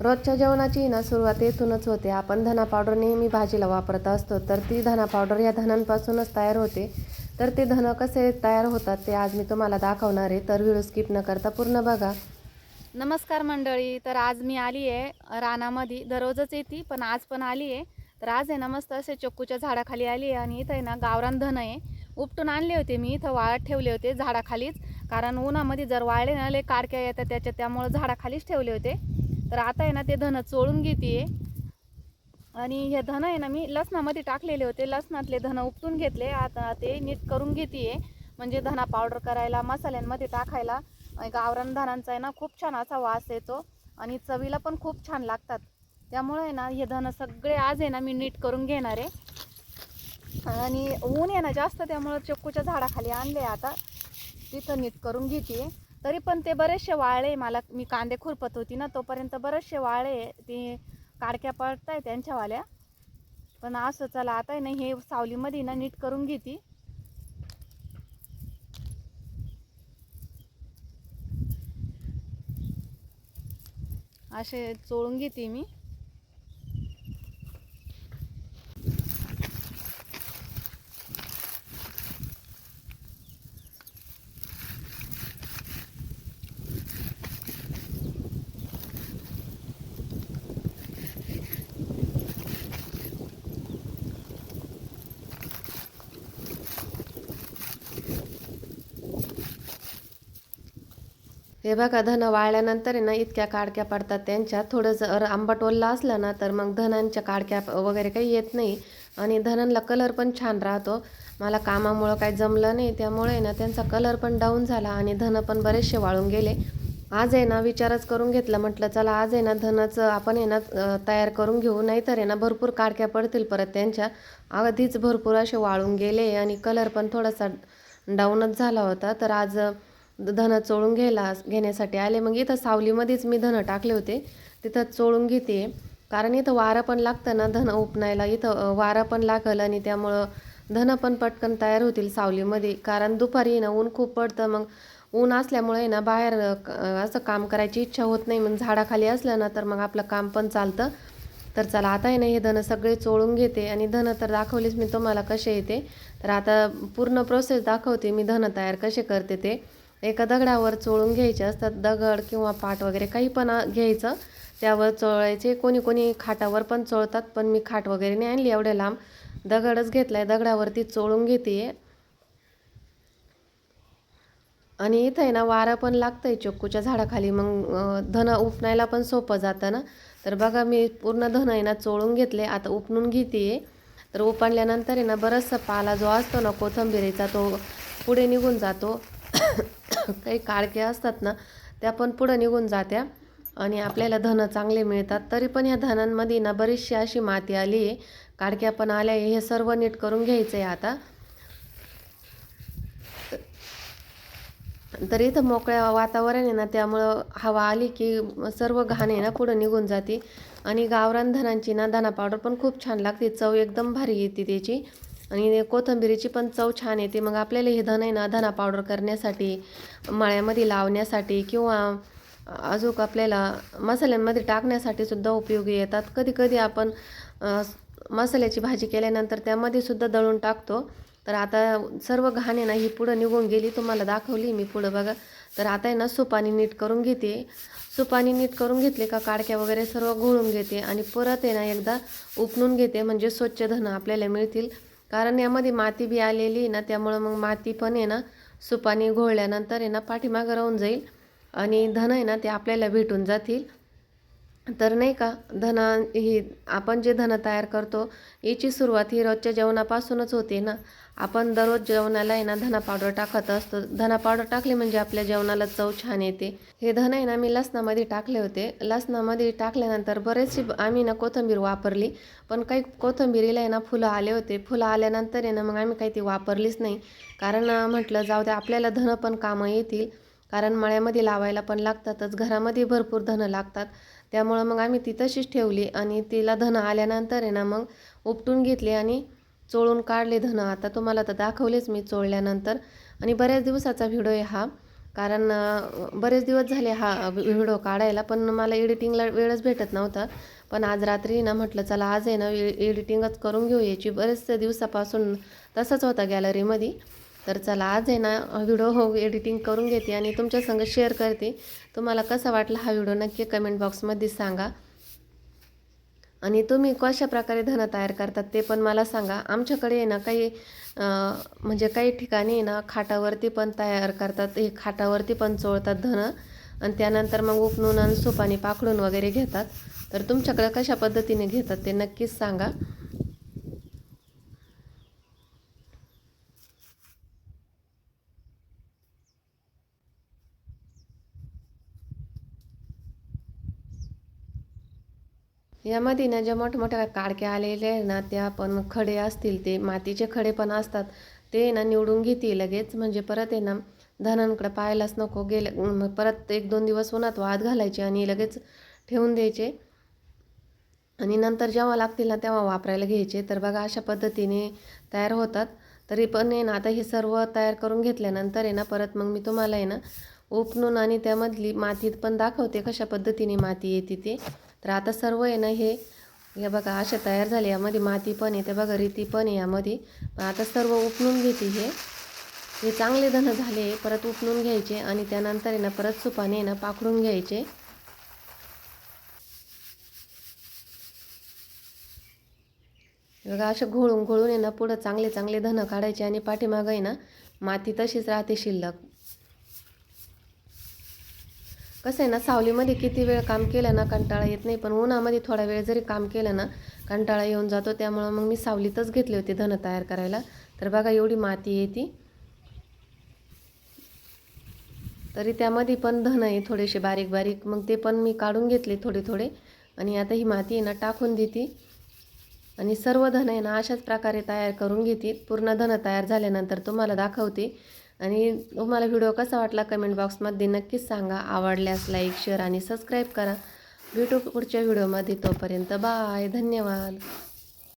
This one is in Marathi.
रोजच्या जेवणाची ना सुरुवात येथूनच होते. आपण धना पावडर नेहमी भाजीला वापरत असतो, तर ती धना पावडर या धनांपासूनच तयार होते. तर ते धन कसे तयार होतात ते आज मी तुम्हाला दाखवणार आहे, तर व्हिडिओ स्किप न करता पूर्ण बघा. नमस्कार मंडळी. तर आज मी आली आहे रानामध्ये. दररोजच येते पण आज पण आली आहे. तर आज आहे ना मस्त असे चक्कूच्या झाडाखाली आली आहे आणि इथं आहे ना गावरान धन आहे. उपटून आणले होते मी, इथं वाळत ठेवले होते झाडाखालीच. कारण उन्हामध्ये जर वाळले ना लय कारक्या येतात त्याच्यात, त्यामुळे झाडाखालीच ठेवले होते. तर आता आहे ना ते धन चोळून घेते आणि हे धन आहे ना मी लसणामध्ये टाकलेले होते. लसणातले धन उपटून घेतले. आता ते नीट करून घेते, म्हणजे धना पावडर करायला मसाल्यांमध्ये टाकायला. गावरान धनांचा आहे ना खूप छान असा वास येतो आणि चवीला पण खूप छान लागतात. त्यामुळे आहे ना हे धन सगळे आज आहे ना मी नीट करून घेणार आहे. आणि ऊन आहे ना जास्त, त्यामुळे चक्कूच्या झाडाखाली आणले. आता तिथं नीट करून घेते. तरी पण ते बरेचसे वाळले. मी कांदे खुरपत होती ना तोपर्यंत बरेचसे वाळले, ते काडक्या पडताय त्यांच्यावाल्या. पण असं चला आता आहे ना हे सावलीमध्ये ना नीट करून घेते. असे चोळून घेते मी. हे बघा, धन वाळल्यानंतर आहे ना इतक्या काडक्या पडतात त्यांच्या. थोडं जर आंबट ओल्ला असला ना तर मग धनांच्या काडक्या वगैरे काही येत नाही आणि धनांना कलर पण छान राहतो. मला कामामुळं काही जमलं नाही, त्यामुळे ना त्यांचा कलर पण डाऊन झाला आणि धन पण बरेचसे वाळून गेले. आज आहे ना विचारच करून घेतला, म्हटलं चला आज आहे ना धनाचं आपण आहे ना तयार करून घेऊ, नाहीतर आहे ना भरपूर काडक्या पडतील परत त्यांच्या. आधीच भरपूर असे वाळून गेले आणि कलर पण थोडासा डाऊनच झाला होता. तर आज धन चोळून घेण्यासाठी आले. मग इथं सावलीमध्येच मी धन टाकले होते, तिथं चोळून घेते. कारण इथं वारं पण लागतं ना धन उपनायला, इथं वारं पण लागलं आणि त्यामुळं धन पण पटकन तयार होतील सावलीमध्ये. कारण दुपारी ना ऊन खूप पडतं, मग ऊन असल्यामुळे ना बाहेर असं काम करायची इच्छा होत नाही. मग झाडाखाली असलं ना तर मग आपलं काम पण चालतं. तर चला आता आहे ना हे धन सगळे चोळून घेते आणि धन तर दाखवलीच मी तुम्हाला कसे येते. तर आता पूर्ण प्रोसेस दाखवते मी धन तयार कसे करते ते. एका दगडावर चोळून घ्यायचे असतात, दगड किंवा पाट वगैरे काही पण घ्यायचं, त्यावर चोळायचे. कोणी कोणी खाटावर पण चोळतात, पण मी खाट वगैरे नाही आणली एवढ्या लांब, दगडच घेतलाय, दगडावरती चोळून घेते. आणि इथं आहे ना वारा पण लागतंय चक्कूच्या झाडाखाली, मग धन उपनायला पण सोपं जातं ना. तर बघा मी पूर्ण धन आहे ना चोळून घेतले, आता उपणून घेते. तर उपणल्यानंतर आहे ना बराचसा पाला जो असतो ना कोथिंबिरीचा तो पुढे निघून जातो. काही काडक्या असतात ना त्या पण पुढे निघून जात्या आणि आपल्याला धन चांगले मिळतात. तरी पण ह्या धनांमध्ये ना बरीचशी अशी माती आली आहे, काडक्या पण आल्या आहे. हे सर्व नीट करून घ्यायचं आहे आता. तर इथं मोकळ्या वातावरण आहे ना, त्यामुळं हवा आली की सर्व घाण आहे ना पुढं निघून जाते. आणि गावरान धनांची ना धना पावडर पण खूप छान लागते, चव एकदम भारी येते त्याची. आणि कोथिंबिरीची पण चव छान येते. मग आपल्याला हे धन आहे ना धना पावडर करण्यासाठी, मळ्यामध्ये लावण्यासाठी किंवा अजून आपल्याला मसाल्यांमध्ये टाकण्यासाठी सुद्धा उपयोगी येतात. कधी कधी आपण मसाल्याची भाजी केल्यानंतर त्यामध्ये सुद्धा दळून टाकतो. तर आता सर्व घाण आहे ना ही पुढं निघून गेली, तुम्हाला दाखवली मी पुढं बघा. तर आता आहे ना सुपाणी नीट करून घेते. सुपाणी नीट करून घेतले का काडक्या वगैरे सर्व घोळून घेते आणि परत आहे ना एकदा उपणून घेते, म्हणजे स्वच्छ धन आपल्याला मिळतील. कारण यामध्ये माती बी आलेली ना, त्यामुळं मग माती पण आहे ना सुपाणी घोळल्यानंतर आहे ना पाठीमागं राहून जाईल आणि धन आहे ना ते आपल्याला भेटून जातील. तर नाही का, धना ही आपण जे धन तयार करतो याची सुरुवात ही रोजच्या जेवणापासूनच होते ना. आपण दररोज जेवणाला आहे ना धना पावडर टाकत असतो. धना पावडर टाकली म्हणजे आपल्या जेवणाला चव छान येते. हे धन आहे ना मी लसणामध्ये टाकले होते. लसणामध्ये टाकल्यानंतर बरेचसे आम्ही ना कोथिंबीर वापरली, पण काही कोथिंबीरीला आहे ना फुलं आले होते. फुलं आल्यानंतर आहे ना मग आम्ही काही ती वापरलीच नाही. कारण म्हटलं जाऊ द्या, आपल्याला धन पण कामं येतील. कारण मळ्यामध्ये लावायला पण लागतातच, घरामध्ये भरपूर धन लागतात. त्यामुळं मग आम्ही ती तशीच ठेवली आणि तिला धन आल्यानंतर आहे ना मग उपटून घेतली आणि चोळून काढले धन. आता तुम्हाला तर दाखवलेच मी चोळल्यानंतर. आणि बऱ्याच दिवसाचा व्हिडिओ आहे हा. कारण बरेच दिवस झाले हा व्हिडिओ काढायला, पण मला एडिटिंगला वेळच भेटत नव्हता. पण आज रात्री ना म्हटलं चला आज आहे ना एडिटिंगच करून घेऊ याची. बरेच दिवसापासून तसंच होता गॅलरीमध्ये. तर चला आज आहे ना व्हिडिओ एडिटिंग करून घेते आणि तुमच्यासंग शेअर करते. तुम्हाला कसा वाटला हा व्हिडिओ नक्की कमेंट बॉक्समध्ये सांगा. आणि तुम्ही कशा प्रकारे धन तयार करतात ते पण मला सांगा. आमच्याकडे आहे ना काही म्हणजे काही ठिकाणी आहे ना खाटावरती पण तयार करतात. हे खाटावरती पण चोळतात धन आणि त्यानंतर मग उपणून आणि सुपानी पाखडून वगैरे घेतात. तर तुमच्याकडे कशा पद्धतीने घेतात ते नक्कीच सांगा. यामध्ये ना ज्या मोठमोठ्या काडक्या आलेल्या आहे ना त्या पण खडे असतील, ते मातीचे खडे पण असतात, ते ना निवडून घेते लगेच. म्हणजे परत आहे ना धनांकडे पाहायलाच नको. मग परत 1-2 दिवस उन्हात वाळत घालायचे आणि लगेच ठेवून द्यायचे आणि नंतर जेव्हा लागतील ना तेव्हा वापरायला घ्यायचे. तर बघा अशा पद्धतीने तयार होतात. तरी पण आहे ना आता हे सर्व तयार करून घेतल्यानंतर आहे ना परत मग मी तुम्हाला आहे ना उपणून आणि त्यामधली मातीत पण दाखवते कशा पद्धतीने माती येते ते. तर आता सर्व आहे ना हे बघा अशा तयार झाले. यामध्ये माती पण येते बघा, रेती पण आहे यामध्ये. आता सर्व उपणून घेते. हे चांगले धन झाले परत उपणून घ्यायचे आणि त्यानंतर आहे ना परत सुपाने आहे ना पाखडून घ्यायचे. बघा अशा घोळून घोळून आहे ना पुढं चांगले चांगले धन काढायचे आणि पाठीमागं आहे ना माती तशीच राहते शिल्लक. कसं आहे ना सावलीमध्ये किती वेळ काम केलं ना कंटाळा येत नाही, पण उन्हामध्ये थोडा वेळ जरी काम केलं ना कंटाळा येऊन जातो. त्यामुळं मग मी सावलीतच घेतले होते धन तयार करायला. तर बघा एवढी माती येते. तरी त्यामध्ये पण धन आहे थोडेसे बारीक बारीक, मग ते पण मी काढून घेतले थोडे थोडे आणि आता ही माती आहे ना टाकून देते आणि सर्व धन आहे ना अशाच प्रकारे तयार करून घेते. पूर्ण धन तयार झाल्यानंतर तुम्हाला दाखवते. आणि तुम्हाला व्हिडिओ कसा वाटला कमेंट बॉक्समध्ये नक्कीच सांगा. आवडल्यास लाईक, शेअर आणि सबस्क्राईब करा. भेटू पुढच्या व्हिडिओमध्ये. तोपर्यंत बाय, धन्यवाद.